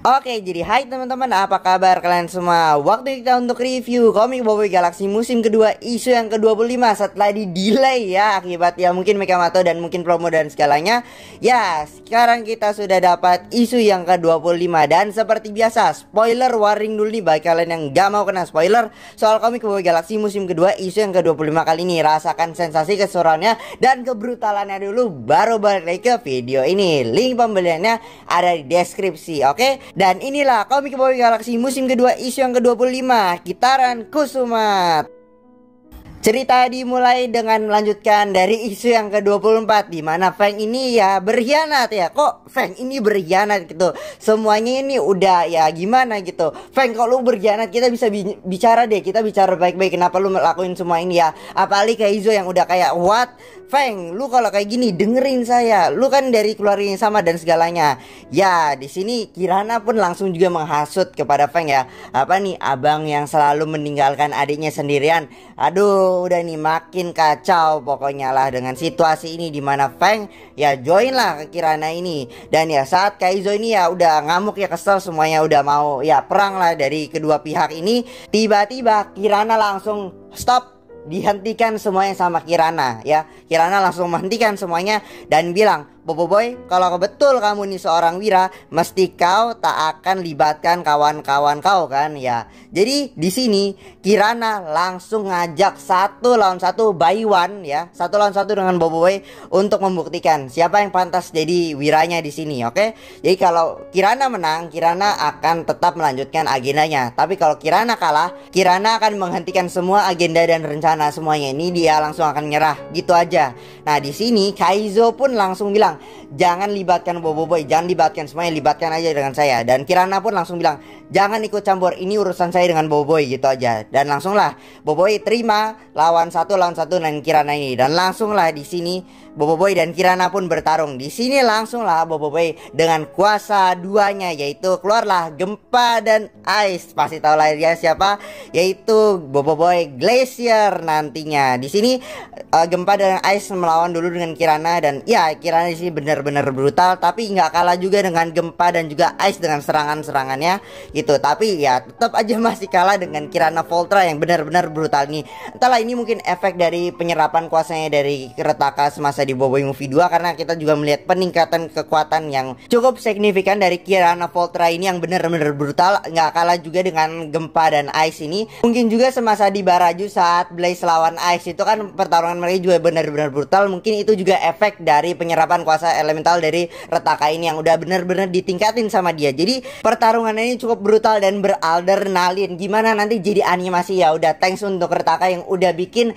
Oke, jadi hai teman-teman, apa kabar kalian semua? Waktu kita untuk review komik Boboiboy Galaxy musim kedua isu yang ke-25 setelah di delay ya akibat ya mungkin Mekamato dan mungkin promo dan segalanya. Ya, sekarang kita sudah dapat isu yang ke-25 dan seperti biasa, spoiler warning dulu nih bagi kalian yang gak mau kena spoiler soal komik Boboiboy Galaxy musim kedua isu yang ke-25 kali ini. Rasakan sensasi keseruannya dan kebrutalannya dulu baru balik lagi ke video ini. Link pembeliannya ada di deskripsi, oke? Dan inilah komik Boboiboy Galaxy musim kedua isu yang ke-25, Kitaran Kusumat. Cerita dimulai dengan melanjutkan dari isu yang ke-24 di mana Feng ini ya berkhianat ya. Kok Feng ini berkhianat gitu. Semuanya ini udah ya gimana gitu. Feng, kok lu berkhianat, kita bisa bicara deh. Kita bicara baik-baik, kenapa lu melakuin semua ini ya. Apalagi Kaizo yang udah kayak what? Feng, lu kalau kayak gini dengerin saya. Lu kan dari keluarga yang sama dan segalanya. Ya, di sini Kirana pun langsung juga menghasut kepada Feng ya. Apa nih, abang yang selalu meninggalkan adiknya sendirian. Aduh, udah nih makin kacau pokoknya lah dengan situasi ini di mana Feng ya join lah ke Kirana ini. Dan ya saat Kaizo ini ya udah ngamuk ya, kesel, semuanya udah mau ya perang lah dari kedua pihak ini. Tiba-tiba Kirana langsung stop, dihentikan semuanya sama Kirana ya. Kirana langsung menghentikan semuanya dan bilang, Boboiboy, kalau betul kamu nih seorang wira, mesti kau tak akan libatkan kawan-kawan kau kan ya. Jadi di sini Kirana langsung ngajak 1 lawan 1 by one ya, 1 lawan 1 dengan Boboiboy untuk membuktikan siapa yang pantas jadi wiranya di sini, oke? Jadi kalau Kirana menang, Kirana akan tetap melanjutkan agendanya. Tapi kalau Kirana kalah, Kirana akan menghentikan semua agenda dan rencana semuanya ini, dia langsung akan nyerah gitu aja. Nah di sini Kaizo pun langsung bilang, jangan libatkan Boboiboy, jangan libatkan semuanya, libatkan aja dengan saya. Dan Kirana pun langsung bilang, jangan ikut campur, ini urusan saya dengan Boboiboy gitu aja. Dan langsunglah Boboiboy terima lawan 1 lawan 1 dengan Kirana ini. Dan langsunglah di sini Boboiboy dan Kirana pun bertarung. Di sini langsunglah Boboiboy dengan kuasa duanya, yaitu keluarlah Gempa dan Ice. Pasti tahu lah dia siapa, yaitu Boboiboy Glacier nantinya. Di sini Gempa dan Ice melawan dulu dengan Kirana dan ya Kirana di sini benar-benar brutal, tapi nggak kalah juga dengan Gempa dan juga Ice dengan serangan-serangannya gitu. Tapi ya tetap aja masih kalah dengan Kirana Voltra yang benar-benar brutal nih. Entahlah, ini mungkin efek dari penyerapan kuasanya dari Retaka semasa di Boboiboy Movie 2, karena kita juga melihat peningkatan kekuatan yang cukup signifikan dari Kirana Voltra ini yang benar-benar brutal, nggak kalah juga dengan Gempa dan Ice ini. Mungkin juga semasa di Baraju saat Blaze lawan Ice itu kan pertarungan mereka juga benar-benar brutal. Mungkin itu juga efek dari penyerapan kuasa elemental dari Retaka ini yang udah benar-benar ditingkatin sama dia. Jadi pertarungan ini cukup brutal dan beradrenalin. Gimana nanti jadi animasi ya, udah thanks untuk Retaka yang udah bikin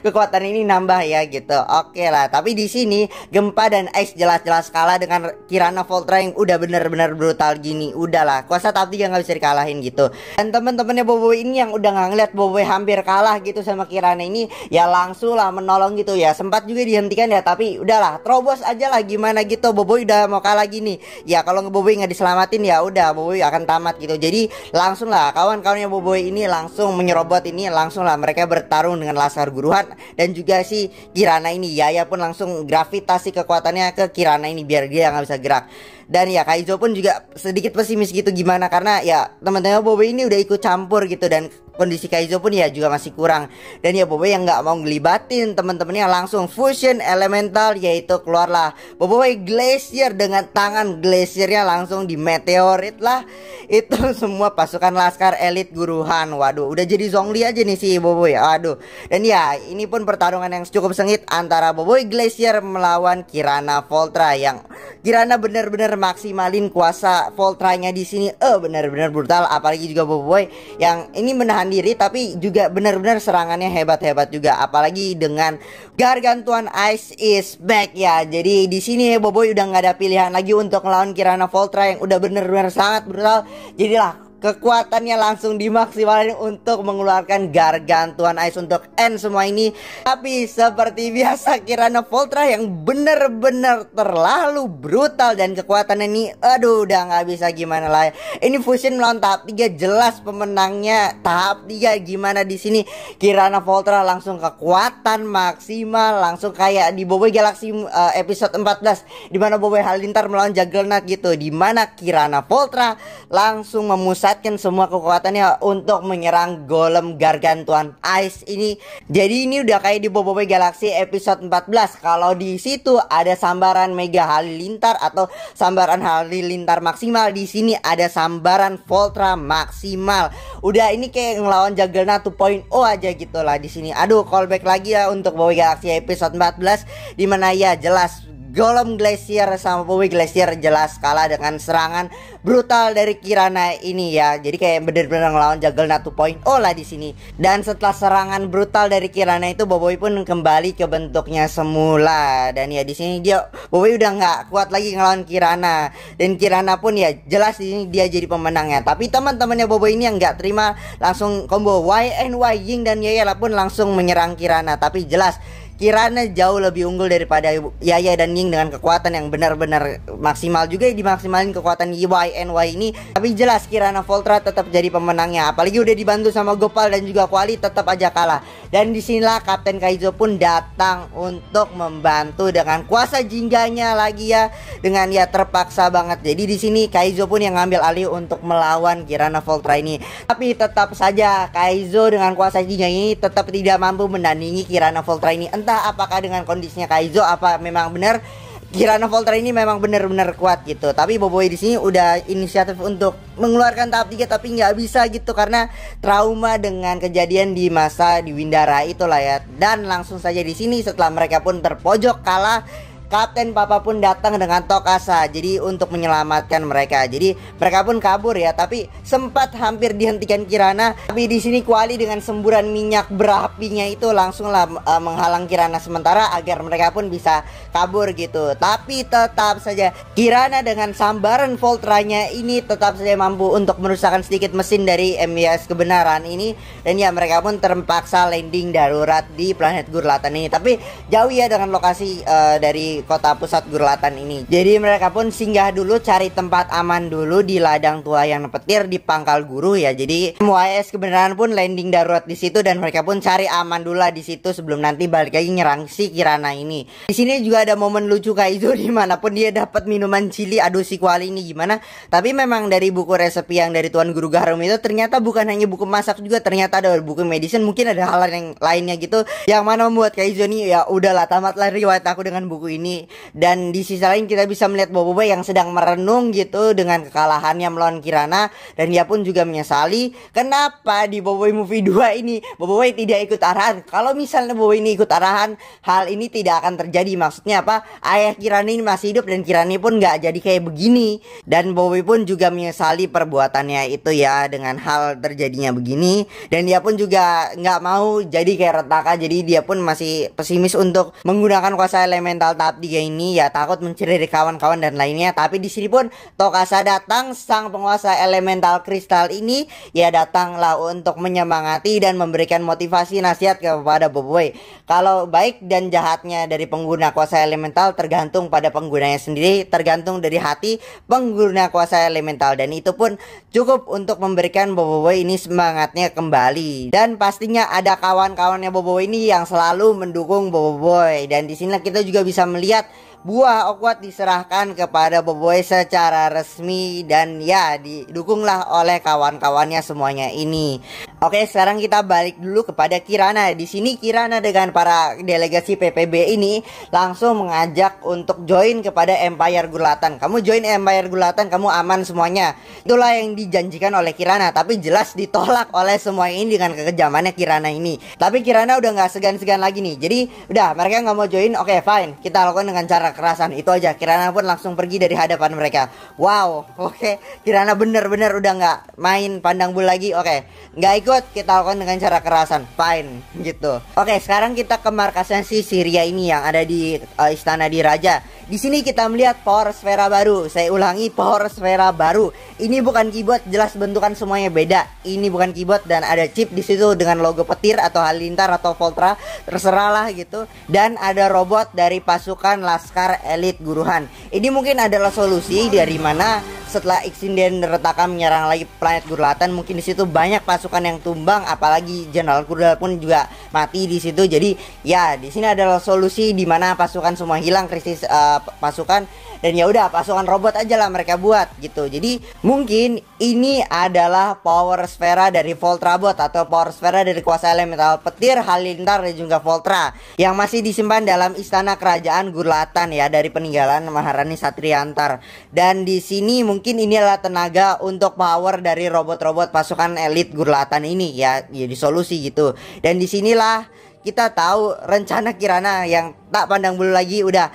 kekuatan ini nambah ya gitu. Oke lah, tapi di sini Gempa dan Ice jelas-jelas kalah dengan Kirana Voltra yang udah benar-benar brutal gini. Udahlah, kuasa tahap 3 nggak bisa dikalahin gitu. Dan temen-temennya Boboiboy ini yang udah nggak ngeliat Boboiboy hampir kalah gitu sama Kirana ini, ya langsung lah menolong gitu ya. Sempat juga dihentikan ya, tapi udahlah, terobos aja lah gimana gitu. Boboiboy udah mau kalah gini. Ya kalau Boboiboy nggak diselamatin ya udah Boboiboy akan tamat gitu. Jadi langsung lah kawan-kawannya Boboiboy ini langsung menyerobot ini, langsung lah mereka bertarung dengan Laskar Guruhan. Dan juga si Kirana ini, Yaya pun langsung gravitasi kekuatannya ke Kirana ini biar dia nggak bisa gerak. Dan ya Kaizo pun juga sedikit pesimis gitu, gimana karena ya teman-teman Boboiboy ini udah ikut campur gitu dan kondisi Kaizo pun ya juga masih kurang. Dan ya Boboiboy yang nggak mau ngelibatin teman-temannya langsung fusion elemental, yaitu keluarlah Boboiboy Glacier dengan tangan Glaciernya langsung di meteorit lah itu semua pasukan Laskar Elit Guruhan. Waduh, udah jadi Zhongli aja nih si Boboiboy. Aduh. Dan ya ini pun pertarungan yang cukup sengit antara Boboiboy Glacier melawan Kirana Voltra yang Kirana benar-benar maksimalin kuasa Voltranya di sini. Benar-benar brutal, apalagi juga Boboiboy yang ini menahan diri tapi juga benar-benar serangannya hebat-hebat juga, apalagi dengan Gargantuan Ice is back ya. Jadi di sini Boboiboy udah nggak ada pilihan lagi untuk melawan Kirana Voltra yang udah benar-benar sangat brutal. Jadilah kekuatannya langsung dimaksimalin untuk mengeluarkan Gargantuan Ice untuk end semua ini. Tapi seperti biasa Kirana Voltra yang bener-bener terlalu brutal dan kekuatannya ini aduh udah nggak bisa gimana lah. Ini fusion melawan tahap 3 jelas pemenangnya tahap 3. Gimana di sini Kirana Voltra langsung kekuatan maksimal langsung kayak di Boboiboy Galaxy episode 14 dimana Boboiboy Halilintar melawan Juggernaut gitu, dimana Kirana Voltra langsung memusatkan semua kekuatannya untuk menyerang golem Gargantuan Ice ini. Jadi ini udah kayak di Boboiboy Galaxy episode 14. Kalau di situ ada sambaran Mega Halilintar atau sambaran Halilintar maksimal, di sini ada sambaran Voltra maksimal. Udah ini kayak ngelawan Juggernaut 2.0 aja gitu lah di sini. Aduh, callback lagi ya untuk Boboiboy Galaxy episode 14 dimana ya jelas Golem Glacier sama Boboiboy Glacier jelas kalah dengan serangan brutal dari Kirana ini ya. Jadi kayak bener-bener ngelawan Juggernaut 2.0 lah di sini. Dan setelah serangan brutal dari Kirana itu Boboiboy pun kembali ke bentuknya semula. Dan ya di sini dia Boboiboy udah nggak kuat lagi ngelawan Kirana. Dan Kirana pun ya jelas di sini dia jadi pemenangnya. Tapi teman-temannya Boboiboy ini yang nggak terima langsung combo YNY Ying dan Yaya pun langsung menyerang Kirana. Tapi jelas Kirana jauh lebih unggul daripada Yaya dan Ying dengan kekuatan yang benar-benar maksimal juga dimaksimalin kekuatan YNY ini. Tapi jelas Kirana Voltra tetap jadi pemenangnya. Apalagi udah dibantu sama Gopal dan juga Kuali tetap aja kalah. Dan disinilah Kapten Kaizo pun datang untuk membantu dengan kuasa jingganya lagi ya. Dengan ya terpaksa banget. Jadi di sini Kaizo pun yang ngambil alih untuk melawan Kirana Voltra ini. Tapi tetap saja Kaizo dengan kuasa jingga ini tetap tidak mampu menandingi Kirana Voltra ini. Entah apakah dengan kondisinya Kaizo apa memang benar Kirana Voltra ini memang benar-benar kuat gitu. Tapi Boboiboy di sini udah inisiatif untuk mengeluarkan tahap 3 tapi nggak bisa gitu karena trauma dengan kejadian di masa di Windara itulah ya. Dan langsung saja di sini setelah mereka pun terpojok kalah, Kapten Papa pun datang dengan Tokasa jadi untuk menyelamatkan mereka. Jadi mereka pun kabur ya, tapi sempat hampir dihentikan Kirana. Tapi di sini Kuali dengan semburan minyak berapinya itu langsunglah menghalang Kirana sementara agar mereka pun bisa kabur gitu. Tapi tetap saja Kirana dengan sambaran Voltranya ini tetap saja mampu untuk merusakkan sedikit mesin dari MWS kebenaran ini. Dan ya mereka pun terpaksa landing darurat di planet Gurlatan ini. Tapi jauh ya dengan lokasi dari kota pusat Gurlatan ini. Jadi mereka pun singgah dulu cari tempat aman dulu di ladang tua yang petir di Pangkal Guru ya. Jadi MWS kebenaran pun landing darurat di situ dan mereka pun cari aman dulu lah di situ sebelum nanti balik lagi nyerang si Kirana ini. Di sini juga ada momen lucu Kaizo dimanapun dia dapat minuman chili. Aduh si Kuali ini gimana? Tapi memang dari buku resepi yang dari Tuan Guru Gaharum itu ternyata bukan hanya buku masak juga, ternyata ada buku medicine, mungkin ada hal yang lainnya gitu yang mana membuat Kaizo ini ya udahlah tamatlah riwayat aku dengan buku ini. Dan di sisi lain kita bisa melihat Boboiboy yang sedang merenung gitu dengan kekalahannya melawan Kirana. Dan dia pun juga menyesali kenapa di Boboiboy Movie 2 ini Boboiboy tidak ikut arahan. Kalau misalnya Boboiboy ini ikut arahan, hal ini tidak akan terjadi. Maksudnya apa? Ayah Kirana ini masih hidup dan Kirana pun nggak jadi kayak begini. Dan Boboiboy pun juga menyesali perbuatannya itu ya dengan hal terjadinya begini. Dan dia pun juga nggak mau jadi kayak Retaka. Jadi dia pun masih pesimis untuk menggunakan kuasa elemental tahap 3 ini ya, takut mencuri dari kawan-kawan dan lainnya. Tapi di sini pun Tokasa datang, sang penguasa elemental kristal ini ya datanglah untuk menyemangati dan memberikan motivasi nasihat kepada Boboiboy. Kalau baik dan jahatnya dari pengguna kuasa elemental tergantung pada penggunanya sendiri, tergantung dari hati pengguna kuasa elemental. Dan itu pun cukup untuk memberikan Boboiboy ini semangatnya kembali. Dan pastinya ada kawan-kawannya Boboiboy ini yang selalu mendukung Boboiboy. Dan di sini kita juga bisa melihat buah Okwat diserahkan kepada Boboiboy secara resmi dan ya didukunglah oleh kawan-kawannya semuanya ini. Oke, sekarang kita balik dulu kepada Kirana. Di sini Kirana dengan para delegasi PPB ini langsung mengajak untuk join kepada Empire Gurlatan. Kamu join Empire Gurlatan, kamu aman semuanya. Itulah yang dijanjikan oleh Kirana, tapi jelas ditolak oleh semua ini dengan kekejamannya Kirana ini. Tapi Kirana udah nggak segan-segan lagi nih. Jadi udah mereka nggak mau join, oke fine, kita lakukan dengan cara kekerasan. Itu aja. Kirana pun langsung pergi dari hadapan mereka. Wow, oke. Kirana bener-bener udah nggak main pandang bulu lagi. Oke, nggak ikut, kita lakukan dengan cara kekerasan. Fine, gitu. Oke, sekarang kita ke markasnya si Syria ini yang ada di Istana Diraja. Di sini kita melihat Power Sfera baru. Saya ulangi, Power Sfera baru. Ini bukan keyboard, jelas bentukan semuanya beda. Ini bukan keyboard dan ada chip di situ dengan logo petir atau halilintar atau Voltra, terserah lah gitu. Dan ada robot dari pasukan Laskar Elit Guruhan. Ini mungkin adalah solusi dari mana setelah Ixinden Retaka menyerang lagi planet Gurlatan, mungkin di situ banyak pasukan yang tumbang, apalagi Jenderal Kurdal pun juga mati di situ. Jadi ya di sini adalah solusi di mana pasukan semua hilang, krisis pasukan, dan ya udah pasukan robot aja lah mereka buat gitu. Jadi mungkin ini adalah Power Sfera dari Voltrabot atau Power Sfera dari kuasa elemental petir, halilintar dan juga Voltra yang masih disimpan dalam istana kerajaan Gurlatan ya, dari peninggalan Maharani Satriantar. Dan di sini mungkin ini adalah tenaga untuk power dari robot-robot pasukan elit Gurlatan ini ya, jadi solusi gitu. Dan disinilah kita tahu rencana Kirana yang tak pandang bulu lagi. Udah,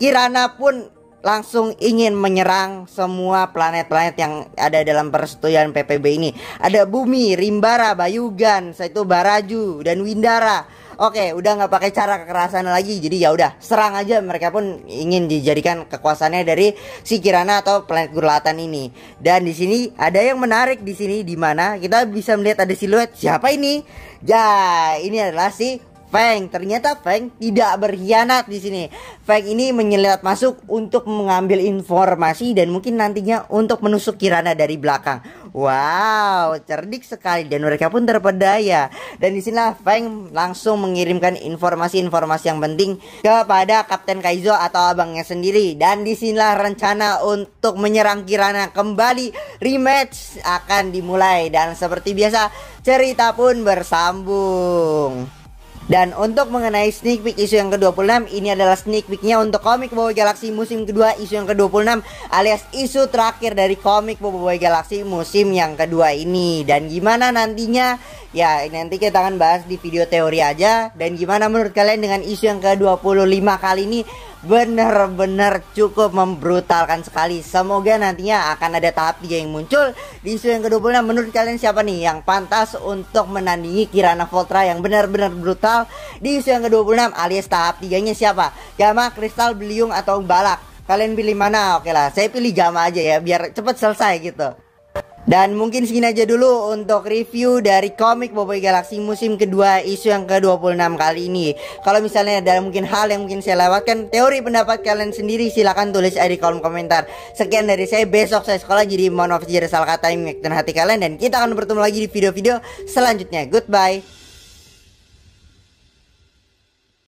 Kirana pun langsung ingin menyerang semua planet-planet yang ada dalam persetujuan PPB ini. Ada Bumi, Rimbara, Bayugan, itu Baraju dan Windara. Oke, udah nggak pakai cara kekerasan lagi. Jadi ya udah, serang aja. Mereka pun ingin dijadikan kekuasaannya dari si Kirana atau planet Gurlatan ini. Dan di sini ada yang menarik di sini, di mana kita bisa melihat ada siluet. Siapa ini? Ya, ini adalah si Feng. Ternyata Feng tidak berkhianat di sini. Feng ini menyelinap masuk untuk mengambil informasi dan mungkin nantinya untuk menusuk Kirana dari belakang. Wow, cerdik sekali dan mereka pun terpedaya. Dan disinilah Feng langsung mengirimkan informasi-informasi yang penting kepada Kapten Kaizo atau abangnya sendiri. Dan disinilah rencana untuk menyerang Kirana kembali, rematch akan dimulai. Dan seperti biasa cerita pun bersambung. Dan untuk mengenai sneak peek isu yang ke-26, ini adalah sneak peeknya untuk komik Boboiboy Galaxy musim kedua isu yang ke-26, alias isu terakhir dari komik Boboiboy Galaxy musim yang kedua ini. Dan gimana nantinya? Ya nanti kita akan bahas di video teori aja. Dan gimana menurut kalian dengan isu yang ke-25 kali ini? Bener-bener cukup membrutalkan sekali. Semoga nantinya akan ada tahap 3 yang muncul di isu yang ke-26. Menurut kalian siapa nih yang pantas untuk menandingi Kirana Voltra yang benar-benar brutal di isu yang ke-26 alias tahap 3-nya siapa? Gamma, Kristal, Beliung atau Balak? Kalian pilih mana? Oke lah, saya pilih Gamma aja ya biar cepet selesai gitu. Dan mungkin segini aja dulu untuk review dari komik Boboiboy Galaxy musim kedua isu yang ke-26 kali ini. Kalau misalnya ada mungkin hal yang mungkin saya lewatkan, teori pendapat kalian sendiri silahkan tulis di kolom komentar. Sekian dari saya, besok saya sekolah, jadi mohon maaf jika ada salah kata yang menyakitkan hati kalian. Dan kita akan bertemu lagi di video-video selanjutnya. Goodbye.